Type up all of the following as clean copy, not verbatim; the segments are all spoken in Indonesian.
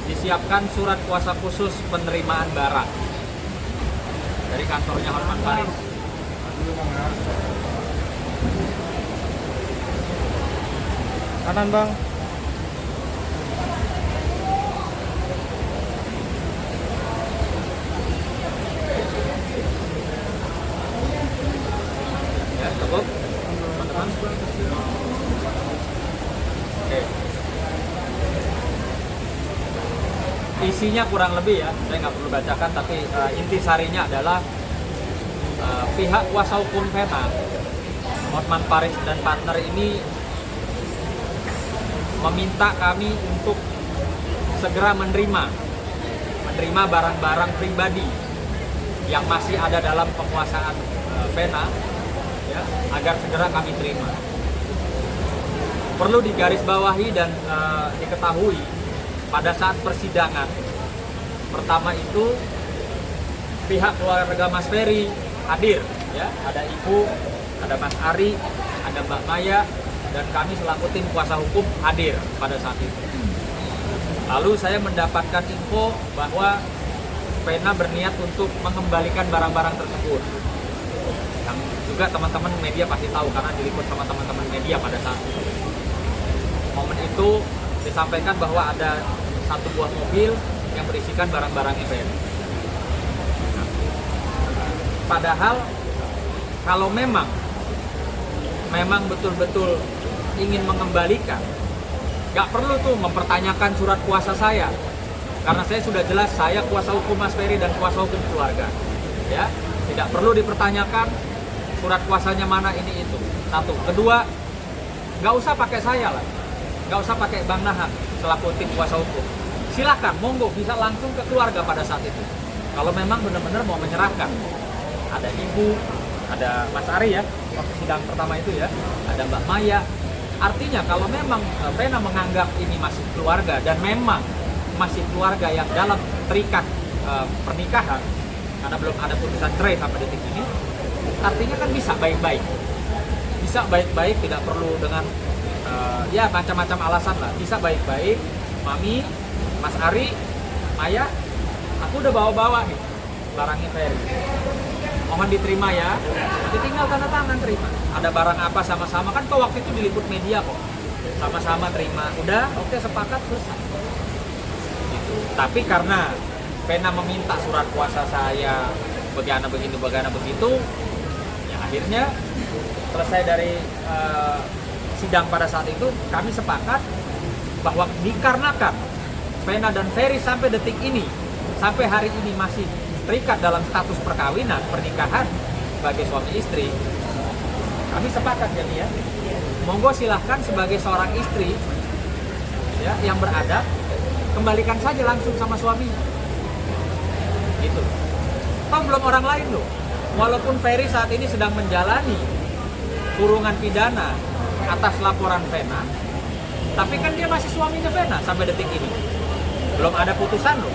disiapkan surat kuasa khusus penerimaan barang dari kantornya Hotman Paris. Kanan bang. Ya, cukup teman-teman. Oke. Isinya kurang lebih ya, saya nggak perlu bacakan, tapi intisarinya adalah pihak kuasa hukum Vena, Hotman Paris dan partner ini meminta kami untuk segera menerima barang-barang pribadi yang masih ada dalam penguasaan Vena, ya, agar segera kami terima. Perlu digarisbawahi dan diketahui pada saat persidangan pertama itu pihak keluarga Mas Ferry hadir, ya, ada Ibu, ada Mas Ari, ada Mbak Maya, dan kami selaku tim kuasa hukum hadir pada saat itu. Lalu saya mendapatkan info bahwa Vena berniat untuk mengembalikan barang-barang tersebut. Yang juga teman-teman media pasti tahu karena diliput sama teman-teman media pada saat itu. Momen itu disampaikan bahwa ada satu buah mobil yang berisikan barang-barangnya Vena. Padahal kalau memang betul-betul ingin mengembalikan, nggak perlu tuh mempertanyakan surat kuasa saya, karena saya sudah jelas saya kuasa hukum Mas Ferry dan kuasa hukum keluarga, ya, tidak perlu dipertanyakan surat kuasanya mana ini itu. Satu, kedua, nggak usah pakai saya lah, nggak usah pakai Bang Nahar selaku tim kuasa hukum. Silakan, monggo bisa langsung ke keluarga pada saat itu. Kalau memang benar-benar mau menyerahkan, ada Ibu, ada Mas Ari ya, waktu sidang pertama itu ya, ada Mbak Maya. Artinya kalau memang Vena menganggap ini masih keluarga dan memang masih keluarga yang dalam terikat pernikahan, karena belum ada putusan cerai sampai detik ini, artinya kan bisa baik-baik, tidak perlu dengan ya macam-macam alasan lah, bisa baik-baik. Mami, Mas Ari, Maya, aku udah bawa-bawa nih barangnya Ferry, mohon diterima ya, nanti tinggal tanda tangan terima. Ada barang apa sama-sama, kan kok waktu itu diliput media kok, sama-sama terima, udah oke, sepakat, selesai gitu. Tapi karena Vena meminta surat kuasa saya bagaimana begitu, ya akhirnya selesai dari sidang pada saat itu, kami sepakat bahwa dikarenakan Vena dan Ferry sampai detik ini, sampai hari ini masih terikat dalam status perkawinan, pernikahan sebagai suami istri, kami sepakat jadi ya, monggo silahkan sebagai seorang istri ya yang beradab, kembalikan saja langsung sama suaminya gitu. Toh belum orang lain loh, walaupun Ferry saat ini sedang menjalani kurungan pidana atas laporan Vena, tapi kan dia masih suaminya Vena sampai detik ini, belum ada putusan loh,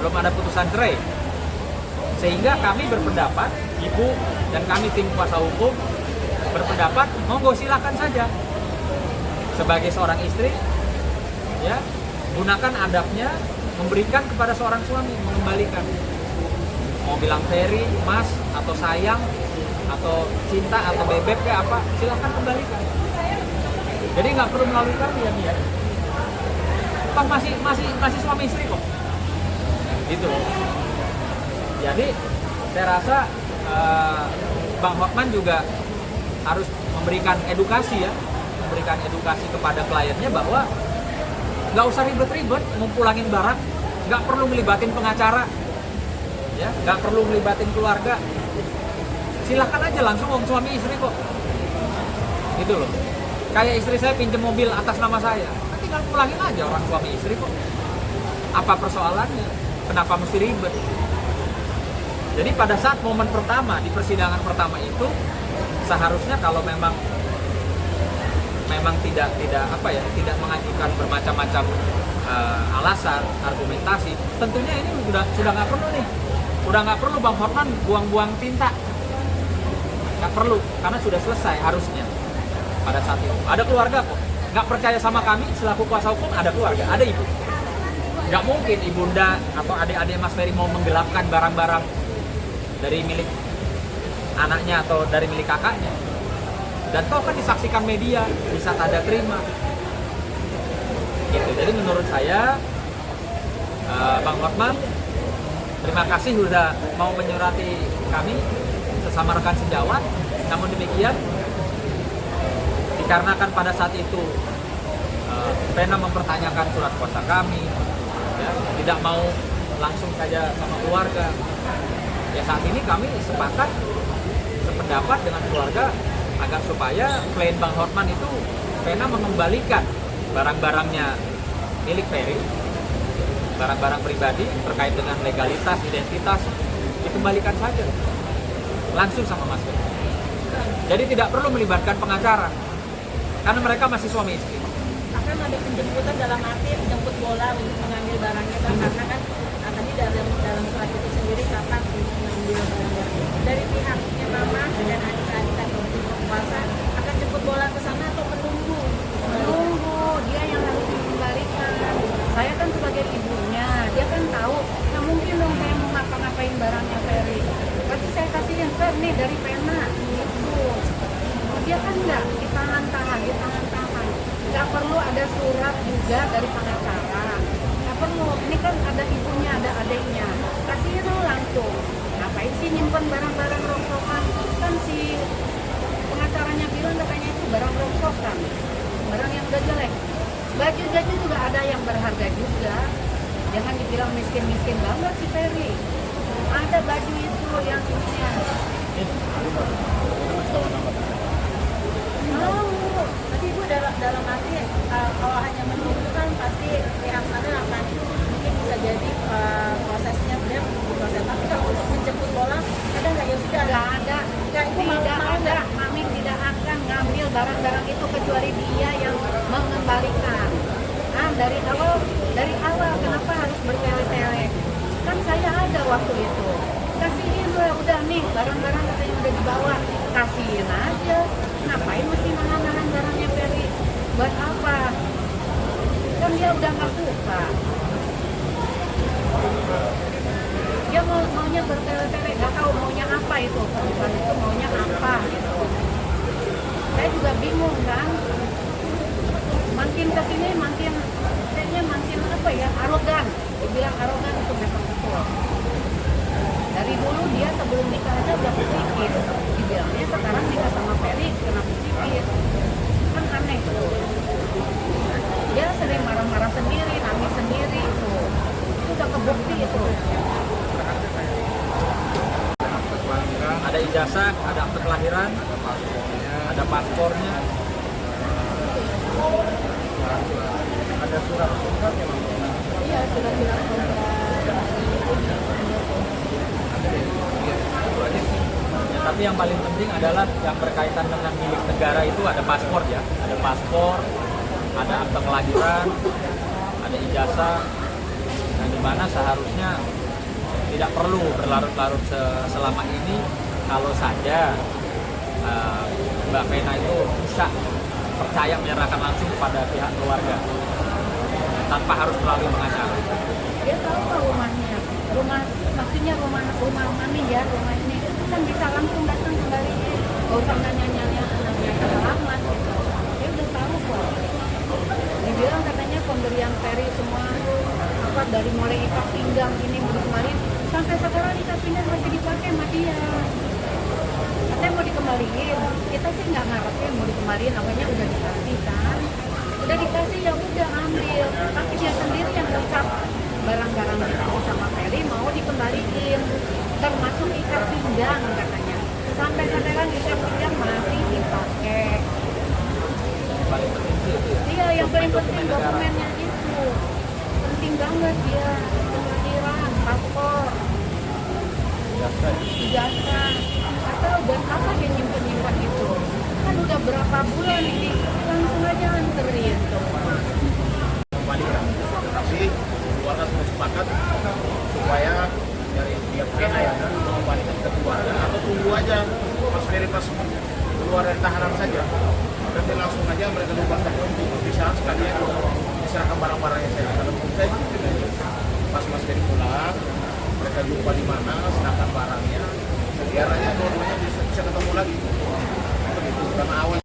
belum ada putusan cerai. Sehingga kami berpendapat, Ibu dan kami tim kuasa hukum berpendapat, monggo silakan saja sebagai seorang istri, ya, gunakan adabnya, memberikan kepada seorang suami, mengembalikan. Mau bilang Ferry, Mas, atau sayang, atau cinta, atau bebek kayak apa, silakan kembalikan. Jadi nggak perlu melalui kami ya. Toh masih suami istri kok. Gitu. Jadi saya rasa Bang Hotman juga harus memberikan edukasi kepada kliennya bahwa nggak usah ribet-ribet mau pulangin barang, nggak perlu melibatin pengacara, ya, nggak perlu melibatin keluarga, silahkan aja langsung suami istri kok, gitu loh. Kayak istri saya pinjam mobil atas nama saya, tinggal pulangin aja orang suami istri kok. Apa persoalannya? Kenapa mesti ribet? Jadi pada saat momen pertama di persidangan pertama itu seharusnya kalau memang tidak mengajukan bermacam-macam alasan, argumentasi, tentunya ini sudah nggak perlu nih, udah nggak perlu Bang Hotman buang-buang tinta, nggak perlu karena sudah selesai harusnya pada saat itu. Ada keluarga kok, nggak percaya sama kami selaku kuasa hukum, ada keluarga, ada ibu, Nggak mungkin ibunda atau adik-adik Mas Ferry mau menggelapkan barang-barang dari milik anaknya atau dari milik kakaknya. Dan toh kan disaksikan media, bisa tanda terima. Gitu. Jadi menurut saya, Bang Hotman, terima kasih sudah mau menyurati kami sesama rekan sejawat. Namun demikian, dikarenakan pada saat itu Pena mempertanyakan surat kuasa kami, ya, tidak mau langsung saja sama keluarga. Ya saat ini kami sepakat sependapat dengan keluarga agar supaya klien Bang Hotman itu Pena mengembalikan barang-barangnya milik Ferry, barang-barang pribadi terkait dengan legalitas, identitas, dikembalikan saja langsung sama Mas Ferry. Jadi tidak perlu melibatkan pengacara karena mereka masih suami istri. Akan ada penjemputan dalam arti menjemput bola untuk mengambil barangnya kan, karena kan tadi dalam surat itu sendiri kapan untuk mengambil barangnya dari pihaknya mama dan adik-adik atau kuasa akan jemput bola ke sana atau menunggu dia yang harus dikembalikan. Saya kan sebagai ibunya, dia kan tahu nggak mungkin dong saya mau ngapa-ngapain barangnya Ferry, pasti saya kasihin Fer nih dari Pena gitu. Dia kan nggak ditahan-tahan nggak perlu ada surat juga dari pengacara, nggak perlu. Ini kan ada ibunya, ada adiknya, kasihin dulu langsung. Ngapain sih nyimpen barang-barang rongsokan? Kan si pengacaranya bilang katanya itu barang rongsokan, barang yang udah jelek. Baju-baju juga ada yang berharga juga, jangan dibilang miskin-miskin banget si Ferry. Ada baju itu yang ininya. Nanti ibu dalam arti kalau hanya menunggu kan pasti pihak sana akan mungkin bisa jadi prosesnya benar proses. Tapi kalau untuk menjemput bola ada nggak ya sudah? Nggak ada. Nggak, ibu tidak ada. Mami tidak akan ngambil barang-barang itu kecuali dia yang mengembalikan. Nah dari awal kenapa harus bertele-tele? Kan saya ada waktu itu. Kasihin udah nih barang-barang katanya udah dibawa, kasihin aja. Ngapain mesti nahan barangnya Ferry? Buat apa? Kan dia udah nggak suka. Dia maunya bertele-tele, nggak tahu maunya apa itu. Perempuan itu maunya apa gitu. Saya juga bingung kan. Makin kesini kayaknya makin apa ya, arogan. Dibilang arogan itu memang betul. Dari dulu dia sebelum nikah aja udah psikis. Dibilangnya sekarang nikah sama Ferry kena psikis. Kan aneh tuh. Dia sering marah-marah sendiri, nangis sendiri tuh. Itu udah kebukti itu. Ada ijazah, ada akte kelahiran, ada paspornya, ada surat-surat yang Iya, surat-surat ya, tapi yang paling penting adalah yang berkaitan dengan milik negara itu ada paspor ya, ada paspor, ada akte kelahiran, ada ijazah, dan dimana seharusnya tidak perlu berlarut-larut selama ini kalau saja Mbak Pena itu bisa percaya menyerahkan langsung kepada pihak keluarga tanpa harus melalui pengacara. dia tahu kok rumahnya, maksudnya rumah mami ya, rumah ini kan bisa langsung datang kembaliin, gak usah nanya anaknya alamat gitu. Dia udah tahu kok. Dibilang katanya pemberian Ferry semua apa dari mulai ikat pinggang ini mau kemarin sampai sekarang ikat pinggang masih dipakai sama dia. Katanya mau dikembaliin, kita sih nggak ngarepin mau dikembaliin, namanya udah dikasih kan. Udah dikasih ya udah ambil, tapi dia sendiri yang lengkap barang-barang itu sama Ferry mau dikembaliin, termasuk ikat pinggang katanya. Sampai sekarang ikat pinggang masih dipakai. Paling penting sih itu. Iya, yang paling penting dokumennya itu penting banget dia, kelahiran, paspor, ijazah, atau buat apa dia nyimpen itu? Kan udah berapa bulan ini, langsung aja anterin tuh. Kembalikan. Tapi keluarga semua sepakat supaya dari pihak Pena ya mengembalikan ke keluarga atau tunggu aja Mas Ferry pas keluar dari tahanan saja. Nanti langsung aja mereka lupakan untuk bisa sekalian diserahkan barang-barang yang saya katakan. Saya ada jumpa di mana, sedangkan barangnya biar aja dua-duanya bisa ketemu lagi. Begitu karena awal